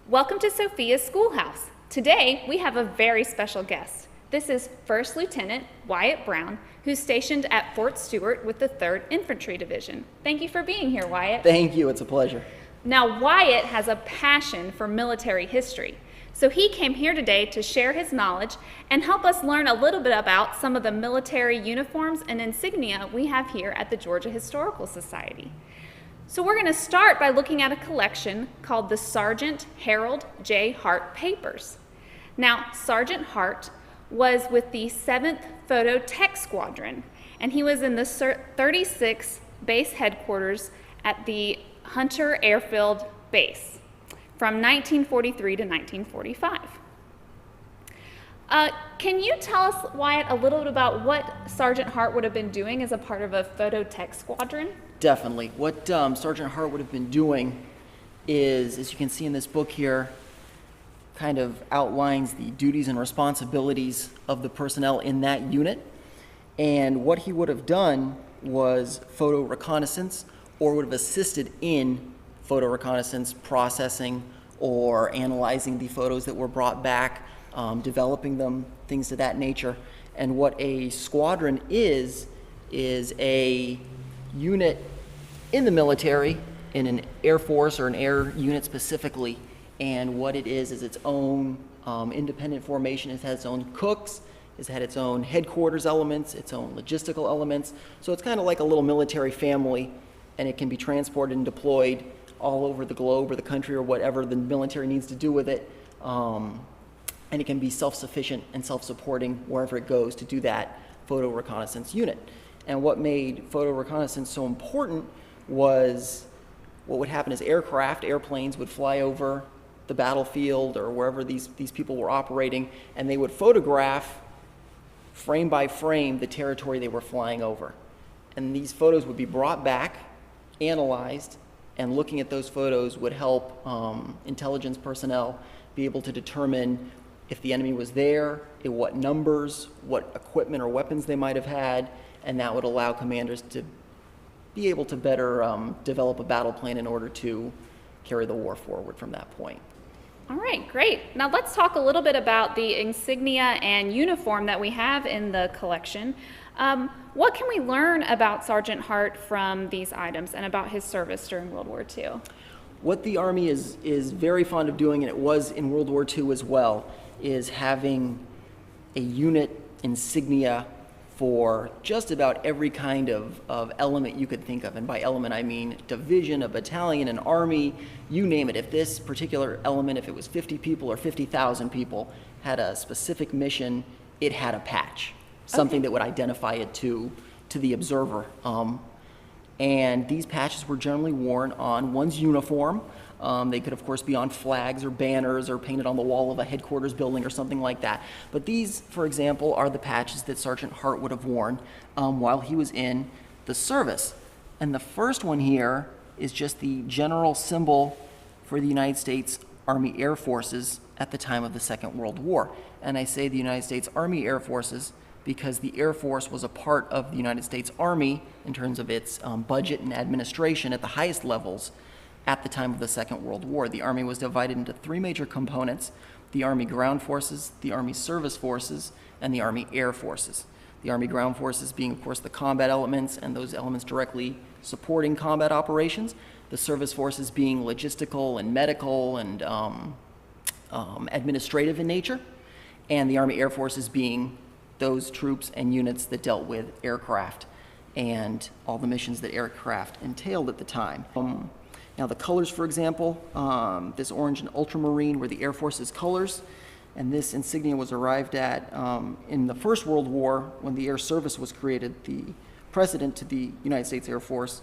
Welcome to Sophia's Schoolhouse. Today, we have a very special guest. This is First Lieutenant Wyatt Brown, who's stationed at Fort Stewart with the 3rd Infantry Division. Thank you for being here, Wyatt. Thank you, it's a pleasure. Now, Wyatt has a passion for military history, so he came here today to share his knowledge and help us learn a little bit about some of the military uniforms and insignia we have here at the Georgia Historical Society. So we're going to start by looking at a collection called the Sgt Harold J. Hart Papers. Now, Sgt Hart was with the 7th Photo Tech Squadron, and he was in the 36th Base Headquarters at the Hunter Airfield Base from 1943 to 1945. Can you tell us, Wyatt, a little bit about what Sgt Hart would have been doing as a part of a photo tech squadron? Definitely. What Sgt Hart would have been doing is, as you can see in this book here, kind of outlines the duties and responsibilities of the personnel in that unit. And what he would have done was photo reconnaissance, or would have assisted in photo reconnaissance processing or analyzing the photos that were brought back, developing them, things of that nature. And what a squadron is a unit in the military, in an Air Force or an air unit specifically. And what it is its own independent formation. It has its own cooks, it's had its own headquarters elements, its own logistical elements. So it's kind of like a little military family, and it can be transported and deployed all over the globe or the country or whatever the military needs to do with it. And it can be self-sufficient and self-supporting wherever it goes to do that photo reconnaissance unit. And what made photo reconnaissance so important was what would happen is airplanes would fly over the battlefield or wherever these people were operating, and they would photograph frame by frame the territory they were flying over. And these photos would be brought back, analyzed, and looking at those photos would help intelligence personnel be able to determine if the enemy was there, in what numbers, what equipment or weapons they might have had, and that would allow commanders to be able to better develop a battle plan in order to carry the war forward from that point. All right, great. Now let's talk a little bit about the insignia and uniform that we have in the collection. What can we learn about Sgt Hart from these items and about his service during World War II? What the Army is very fond of doing, and it was in World War II as well, is having a unit insignia for just about every kind of element you could think of. And by element, I mean division, a battalion, an army, you name it. If this particular element, if it was 50 people or 50,000 people, had a specific mission, it had a patch, something that would identify it to the observer. And these patches were generally worn on one's uniform. They could, of course, be on flags or banners or painted on the wall of a headquarters building or something like that. But these, for example, are the patches that Sgt Hart would have worn while he was in the service. And the first one here is just the general symbol for the United States Army Air Forces at the time of the Second World War. And I say the United States Army Air Forces because the Air Force was a part of the United States Army in terms of its budget and administration at the highest levels at the time of the Second World War. The Army was divided into 3 major components: the Army Ground Forces, the Army Service Forces, and the Army Air Forces. The Army Ground Forces being, of course, the combat elements and those elements directly supporting combat operations. The Service Forces being logistical and medical and administrative in nature. And the Army Air Forces being those troops and units that dealt with aircraft and all the missions that aircraft entailed at the time. Now the colors, for example, this orange and ultramarine were the Air Force's colors, and this insignia was arrived at in the First World War when the Air Service was created, the precedent to the United States Air Force,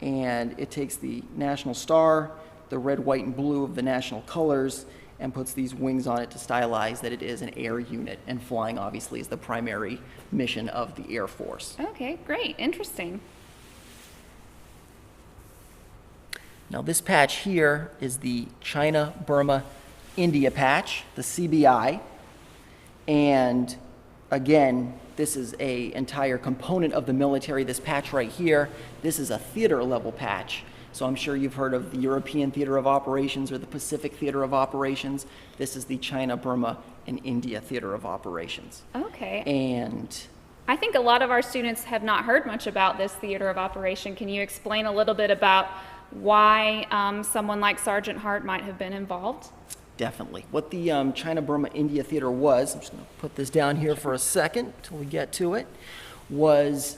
and it takes the national star, the red, white, and blue of the national colors, and puts these wings on it to stylize that it is an air unit, and flying obviously is the primary mission of the Air Force. Okay, great, interesting. Now this patch here is the China, Burma, India patch, the CBI, and again, this is an entire component of the military. This patch right here, this is a theater level patch. So I'm sure you've heard of the European Theater of Operations or the Pacific Theater of Operations. This is the China, Burma, and India Theater of Operations. Okay. And I think a lot of our students have not heard much about this theater of operation. Can you explain a little bit about why someone like Sgt Hart might have been involved? definitely. What the China, Burma, India Theater was, I'm just going to put this down here for a second until we get to it, was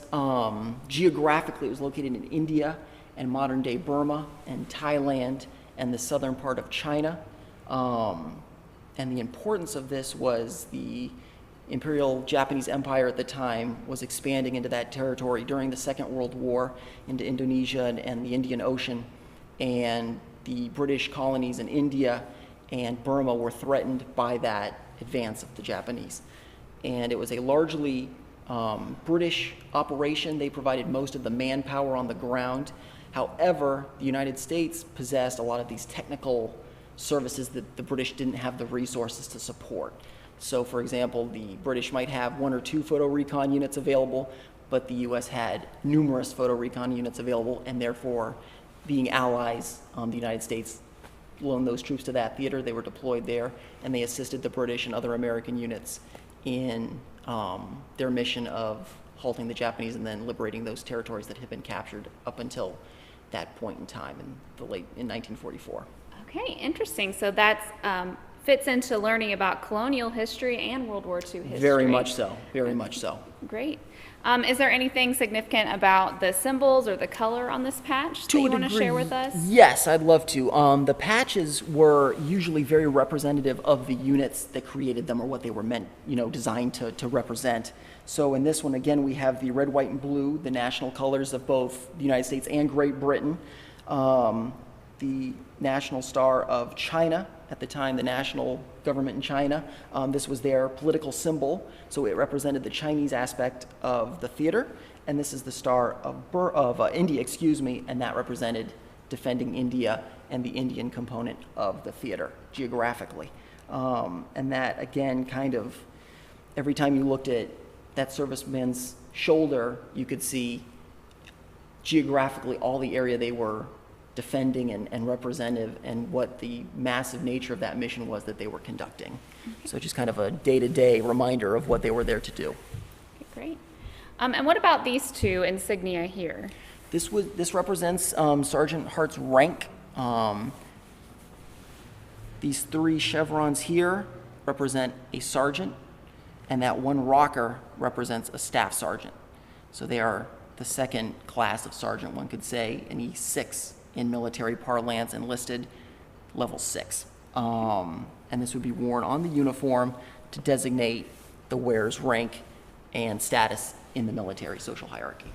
geographically, it was located in India and modern-day Burma and Thailand and the southern part of China. And the importance of this was the Imperial Japanese Empire at the time was expanding into that territory during the Second World War into Indonesia and the Indian Ocean, and the British colonies in India and Burma were threatened by that advance of the Japanese. And it was a largely British operation. They provided most of the manpower on the ground. However, the United States possessed a lot of these technical services that the British didn't have the resources to support. So, for example, the British might have 1 or 2 photo recon units available, but the U.S. had numerous photo recon units available, and therefore, being allies, the United States loaned those troops to that theater. They were deployed there, and they assisted the British and other American units in their mission of halting the Japanese and then liberating those territories that had been captured up until that point in time in 1944. Okay, interesting. So that's fits into learning about colonial history and World War II history. Very much so, very much so. Great. Is there anything significant about the symbols or the color on this patch that you want to share with us? Yes, I'd love to. The patches were usually very representative of the units that created them or what they were meant, designed to represent. So in this one, again, we have the red, white, and blue, the national colors of both the United States and Great Britain. The national star of China, at the time, the national government in China. This was their political symbol, so it represented the Chinese aspect of the theater. And this is the star of India, and that represented defending India and the Indian component of the theater geographically. And that, again, kind of, every time you looked at that serviceman's shoulder, you could see geographically all the area they were defending and representative, and what the massive nature of that mission was that they were conducting. So just kind of a day-to-day reminder of what they were there to do. Okay, great. And what about these two insignia here? This represents Sgt Hart's rank. These 3 chevrons here represent a sergeant, and that one rocker represents a staff sergeant. So they are the second class of sergeant, one could say, an E6 in military parlance, enlisted level 6. And this would be worn on the uniform to designate the wearer's rank and status in the military social hierarchy.